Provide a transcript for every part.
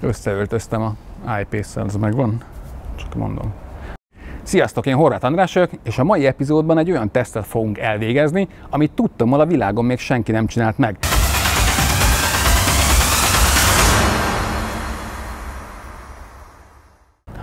Összeöltöztem a iPace-szel, ez megvan? Csak mondom. Sziasztok, én Horváth András vagyok, és a mai epizódban egy olyan tesztet fogunk elvégezni, amit tudtommal a világon még senki nem csinált meg.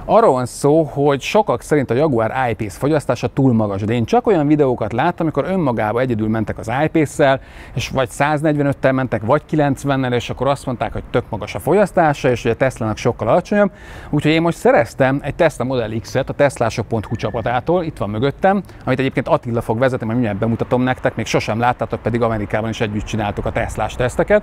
Arról van szó, hogy sokak szerint a Jaguar I-Pace fogyasztása túl magas, de én csak olyan videókat láttam, amikor önmagában egyedül mentek az I-Pace-szel, és vagy 145-tel mentek, vagy 90-nel, és akkor azt mondták, hogy tök magas a fogyasztása, és hogy a Teslának sokkal alacsonyabb. Úgyhogy én most szereztem egy Tesla Model X-et a teslások.hu csapatától, itt van mögöttem, amit egyébként Attila fog vezetni, majd mindjárt bemutatom nektek, még sosem láttátok, pedig Amerikában is együtt csináltuk a Teslás teszteket.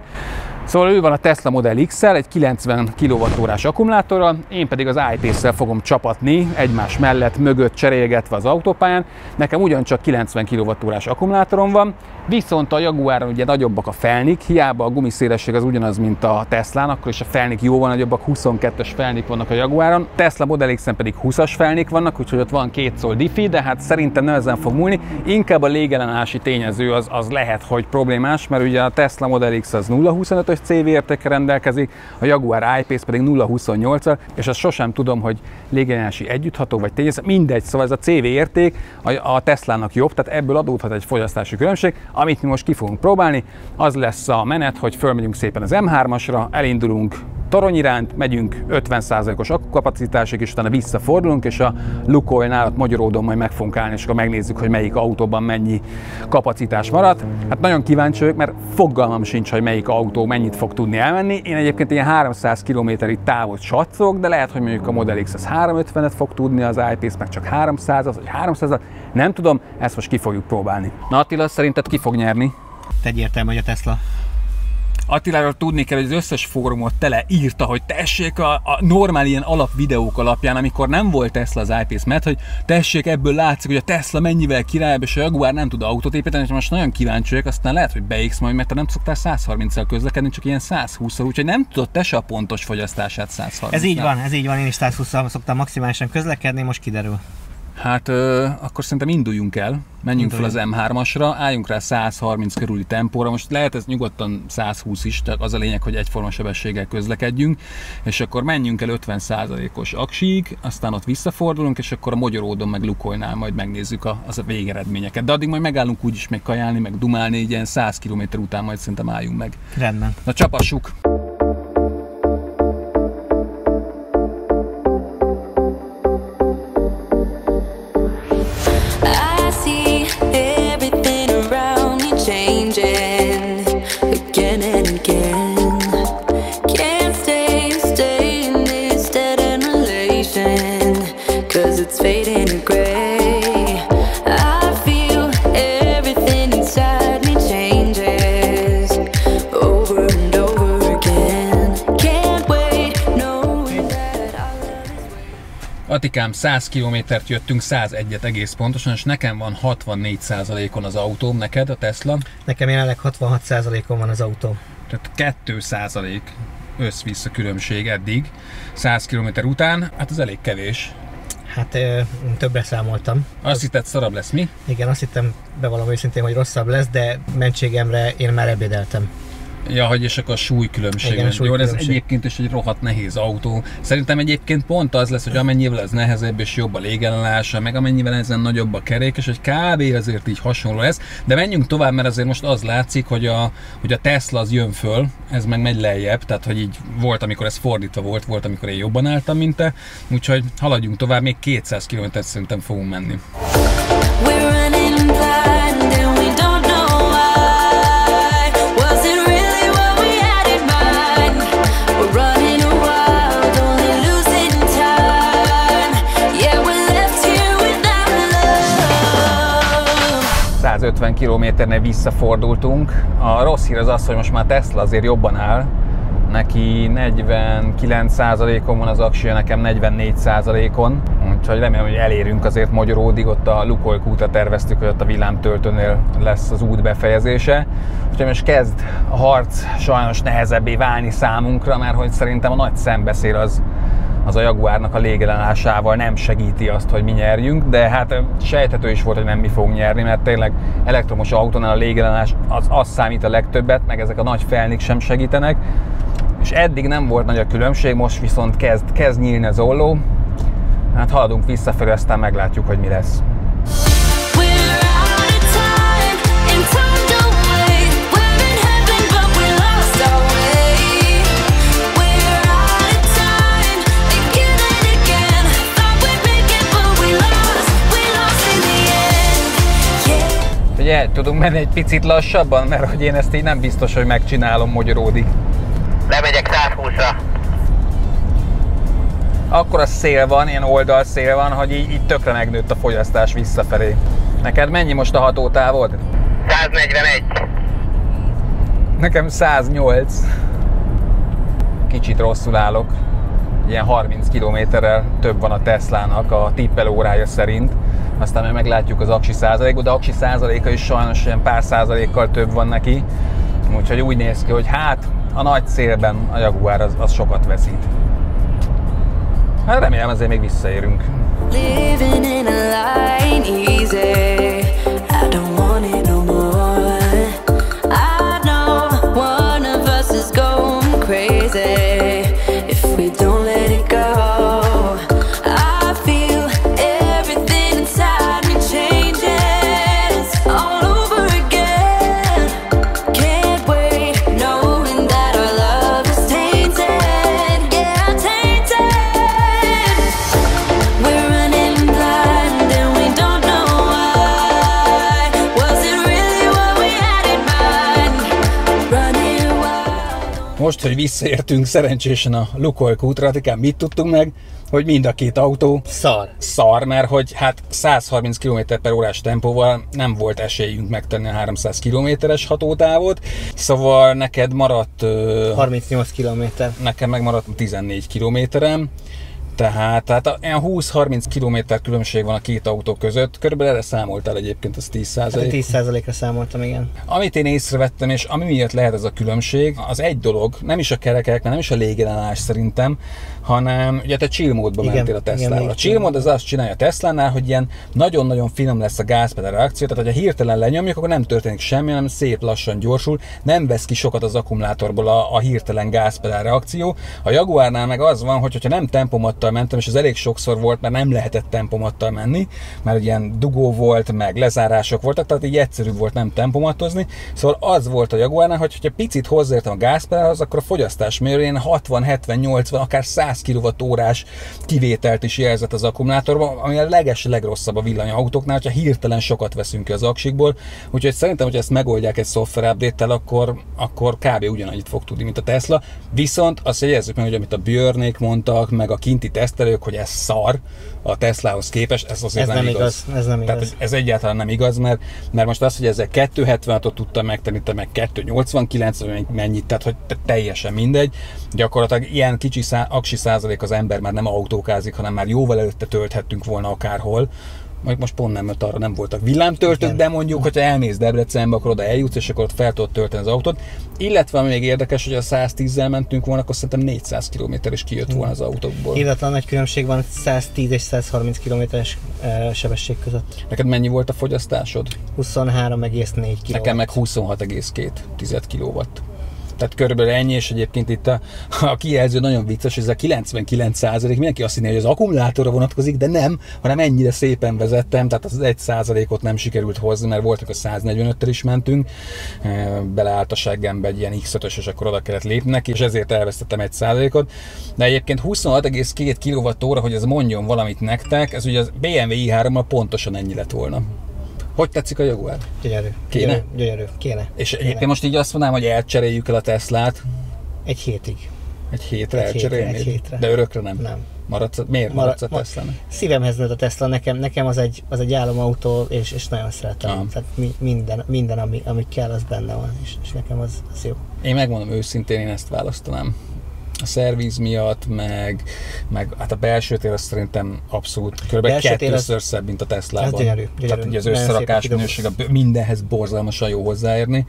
Szóval ő van a Tesla Model X-szel, egy 90 kWh-órás akkumulátorral, én pedig az I-Pace-szel fogom csapatni, egymás mellett, mögött cserélgetve az autópályán. Nekem ugyancsak 90 kWh-órás akkumulátorom van, viszont a Jaguaron ugye nagyobbak a felnik, hiába a gumiszélesség az ugyanaz, mint a Teslán, akkor is a felnik jóval nagyobbak, 22-es felnik vannak a Jaguaron, Tesla Model X-en pedig 20-as felnik vannak, úgyhogy ott van 2 szól diffi, de hát szerintem nem ezen fog múlni. Inkább a légellenállási tényező az lehet, hogy problémás, mert ugye a Tesla Model X az 0,25-ös CV értékkel rendelkezik, a Jaguar I-Pace pedig 0,28-al, és azt sosem tudom, hogy légellenási együttható vagy tényező, mindegy, szóval ez a CV érték a Teslának jobb, tehát ebből adódhat egy fogyasztási különbség. Amit mi most ki fogunk próbálni, az lesz a menet, hogy fölmegyünk szépen az M3-asra, elindulunk torony iránt, megyünk 50%-os akkukapacitásig, és utána visszafordulunk, és a Lukoilnál ott Magyaródon majd meg fogunk állni, és akkor megnézzük, hogy melyik autóban mennyi kapacitás maradt. Hát nagyon kíváncsi vagyok, mert fogalmam sincs, hogy melyik autó mennyit fog tudni elmenni. Én egyébként ilyen 300 km-i távot satszolok, de lehet, hogy mondjuk a Model X az 350-et fog tudni, az I-Pace meg csak 300-at, vagy 300-at, nem tudom, ezt most ki fogjuk próbálni. Na Attila, szerinted ki fog nyerni? Egyértelmű, hogy a Tesla. Attiláról tudni kell, hogy az összes fórumot tele írta, hogy tessék a normál ilyen alapvideók alapján, amikor nem volt Tesla az I-Pace, mert hogy tessék, ebből látszik, hogy a Tesla mennyivel királyabb, és a Jaguar nem tud autót építeni, és most nagyon kíváncsi vagyok, aztán lehet, hogy beégsz majd, mert te nem szoktál 130-al közlekedni, csak ilyen 120-al, úgyhogy nem tudod te se a pontos fogyasztását 130-nál. Ez így van, én is 120-al szoktam maximálisan közlekedni, most kiderül. Hát akkor szerintem induljunk el, menjünk fel az M3-asra, álljunk rá 130 körüli tempóra, most lehet ez nyugodtan 120 is, tehát az a lényeg, hogy egyforma sebességgel közlekedjünk, és akkor menjünk el 50%-os aksig, aztán ott visszafordulunk, és akkor a Magyaródon meg Lukoilnál majd megnézzük az a végeredményeket. De addig majd megállunk úgyis meg kajálni, meg dumálni, így ilyen 100 km után majd szerintem álljunk meg. Rendben. Na csapassuk! Atikám, 100 kilométert jöttünk, 101-et egész pontosan, és nekem van 64%-on az autóm, neked a Tesla? Nekem jelenleg 66%-on van az autó. Tehát 2% össz-vissza különbség eddig, 100 km után, hát az elég kevés. Hát többre számoltam. Azt hitted szarabb lesz, mi? Igen, azt hittem, bevallom őszintén, hogy rosszabb lesz, de mentségemre én már ebédeltem. Ja, hogy és akkor a súlykülönbség. Igen, jó, ez egyébként is egy rohadt nehéz autó. Szerintem egyébként pont az lesz, hogy amennyivel ez nehezebb és jobb a légellenása, meg amennyivel ezen nagyobb a kerék, és hogy kb. Azért így hasonló lesz. De menjünk tovább, mert azért most az látszik, hogy a Tesla az jön föl, ez meg megy lejjebb, tehát hogy így volt, amikor ez fordítva volt, amikor én jobban álltam, mint te. Úgyhogy haladjunk tovább, még 200 km-t szerintem fogunk menni. Az 50 kilométernél visszafordultunk. A rossz hír az, hogy most már Tesla azért jobban áll. Neki 49%-on van az aksija, nekem 44%-on. Úgyhogy remélem, hogy elérünk azért Magyaródig, ott a Lukoil kútra terveztük, hogy ott a villámtöltőnél lesz az út befejezése. Úgyhogy most kezd a harc sajnos nehezebbé válni számunkra, mert hogy szerintem a nagy szembeszél az a Jaguarnak a légellenállásával nem segíti azt, hogy mi nyerjünk, de hát sejthető is volt, hogy nem mi fogunk nyerni, mert tényleg elektromos autónál a légellenállás az számít a legtöbbet, meg ezek a nagy felnik sem segítenek. És eddig nem volt nagy a különbség, most viszont kezd nyílni az olló. Hát haladunk visszafelé, aztán meglátjuk, hogy mi lesz. Ugye, tudunk menni egy picit lassabban, mert hogy én ezt így nem biztos, hogy megcsinálom, magyaródik. Lemegyek 120-ra. Akkor a szél van, ilyen oldalszél van, hogy így tökre megnőtt a fogyasztás visszafelé. Neked mennyi most a hatótávod? 141. Nekem 108. Kicsit rosszul állok. Ilyen 30 kilométerrel több van a Teslának a tippelórája szerint. Aztán majd meglátjuk az aksi százalékot, de aksi százaléka is sajnos ilyen pár százalékkal több van neki. Úgyhogy úgy néz ki, hogy hát a nagy szélben a Jaguar az sokat veszít. Hát remélem azért még visszaérünk. Living in a line easy. I don't want it no more. I know one of us is going crazy if we don't let it go. I feel everything inside me changes all over again. Can't wait knowing that our love is tainted. Yeah, tainted. We're running blind and we don't know why. Was it really what we had in mind? Running wild. Most, hogy visszaértünk szerencsésen a Lukoil kútratikán, mit tudtunk meg? Hogy mind a két autó szar, mert hogy hát 130 km/h tempóval nem volt esélyünk megtenni a 300 km-es hatótávot, szóval neked maradt 38 km. Nekem meg maradt 14 km-em, tehát ilyen 20-30 km különbség van a két autó között. Körülbelül erre számoltál egyébként, az 10%. Hát 10%-ra számoltam, igen. Amit én észrevettem, és ami miatt lehet ez a különbség, az egy dolog, nem is a kerekek, nem is a légellenállás szerintem, hanem ugye te chill módba mentél a Teslával. A chill mód az azt csinálja a Teslánál, hogy ilyen nagyon-nagyon finom lesz a gázpedál reakció, tehát ha hirtelen lenyomjuk, akkor nem történik semmi, hanem szép lassan gyorsul, nem vesz ki sokat az akkumulátorból a hirtelen gázpedál reakció. A Jaguarnál meg az van, hogy ha nem tempomattal mentem, és ez elég sokszor volt, mert nem lehetett tempomattal menni, mert ilyen dugó volt, meg lezárások voltak, tehát így egyszerűbb volt nem tempomatozni. Szóval az volt a Jaguarnál, hogyha picit hozzáértem a gázpedálhoz, akkor a fogyasztásmérőjén 60, 70, 80, akár 100 kWh kivételt is jelzett az akkumulátorban, ami a legrosszabb a villanyautóknál, hogyha hirtelen sokat veszünk ki az aksikból. Úgyhogy szerintem, hogy ezt megoldják egy szoftver update-tel, akkor kb. Ugyanannyit fog tudni, mint a Tesla. Viszont azt jegyezzük meg, hogy amit a Björnék mondtak, meg a kinti tesztelők, hogy ez szar a Teslához képest, ez azért nem igaz. Ez nem igaz. Tehát ez egyáltalán nem igaz, mert most az, hogy ezzel 276-ot tudtam megtenni, te meg 289, vagy mennyit, tehát hogy teljesen mindegy. Gyakorlatilag ilyen kicsi aksi százalék az ember már nem autókázik, hanem már jóval előtte tölthettünk volna akárhol. Most pont nem, mert arra nem voltak villámtöltők, de mondjuk, hogyha elmész Debrecenbe, akkor oda eljutsz, és akkor ott fel tudod tölteni az autót. Illetve, ami még érdekes, hogy a 110-zel mentünk volna, akkor szerintem 400 km is kijött volna az autókból. Illetve nagy különbség van 110 és 130 km-es sebesség között. Neked mennyi volt a fogyasztásod? 23,4 kW. Nekem meg 26,2 kW. Tehát körülbelül ennyi, és egyébként itt a kijelző nagyon vicces, hogy ez a 99%, mindenki azt hinné, hogy az akkumulátorra vonatkozik, de nem, hanem ennyire szépen vezettem, tehát az 1%-ot nem sikerült hozni, mert voltak a 145-tel is mentünk, beleállt a seggembe egy ilyen X5-ös, és akkor oda kellett lépni neki, és ezért elvesztettem 1%-ot. De egyébként 26,2 kWh, hogy ez mondjon valamit nektek, ez ugye az BMW i3-mal pontosan ennyi lett volna. Hogy tetszik a Jaguar? Gyönyörű. Kéne? Gyönyörű. Kéne. És egyébként most így azt mondanám, hogy elcseréljük el a Teslát. Egy hétig. Egy hétre elcserélnéd? Egy hétre. De örökre nem? Nem. Miért maradsz a Teslának? Szívemhez nőtt a Tesla, nekem az egy álomautó, és nagyon szeretem. Tehát minden ami kell, az benne van, és nekem az jó. Én megmondom őszintén, én ezt választanám. A szerviz miatt, meg hát a belső tér az szerintem abszolút kb. Kettőször szebb, mint a Teslában. Ez gyönyörű. Tehát ugye az összerakás minőség, mindenhez borzalmasan jó hozzáérni.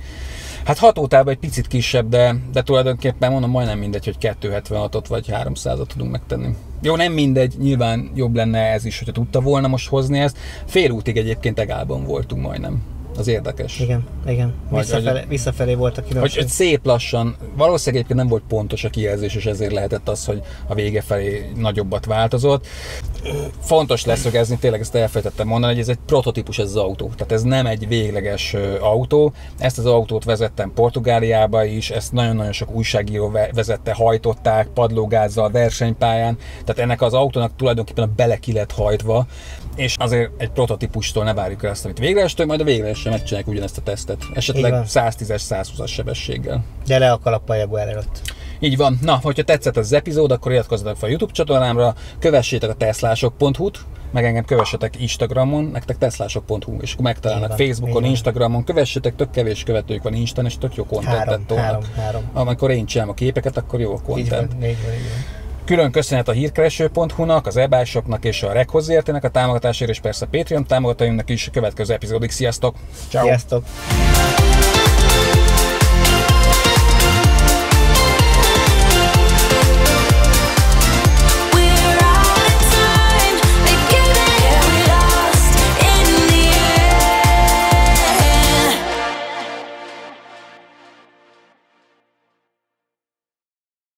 Hát hatótávban egy picit kisebb, de tulajdonképpen mondom, majdnem mindegy, hogy 276-ot vagy 300-at tudunk megtenni. Jó, nem mindegy, nyilván jobb lenne ez is, hogyha tudta volna most hozni ezt. Félútig egyébként egálban voltunk majdnem Az érdekes. Igen. Visszafelé volt a különbség. Hogy szép lassan, valószínűleg egyébként nem volt pontos a kijelzés, és ezért lehetett az, hogy a vége felé nagyobbat változott. Fontos leszögezni, tényleg ezt elfelejtettem mondani, hogy ez egy prototípus ez az autó. Tehát ez nem egy végleges autó. Ezt az autót vezettem Portugáliába is, ezt nagyon-nagyon sok újságíró vezette, hajtották padlógázzal, versenypályán. Tehát ennek az autónak tulajdonképpen a bele ki lett hajtva, és azért egy prototípustól ne várjuk el azt, amit véglegestől, majd a véglegesen megcsinálják ugyanezt a tesztet. Esetleg 110-es, 120-as sebességgel. De le a kalap a Jaguar előtt. Így van. Na, hogyha tetszett az epizód, akkor iratkozzatok fel a YouTube csatornámra, kövessétek a teslások.hu-t, meg engem kövessetek Instagramon, nektek teslások.hu, és akkor megtalálnak Facebookon, Instagramon, kövessétek, tök kevés követőjük van Instán, és tök jó contentet tolnak. Amikor én csinálom a képeket, akkor jó a content. Így van. Külön köszönet a hírkereső.hu-nak, az eBay-shopnak és a Reghozértének a támogatásért, és persze a Patreon támogatóinknak is. A következő epizódig. Sziasztok! Ciao. Sziasztok!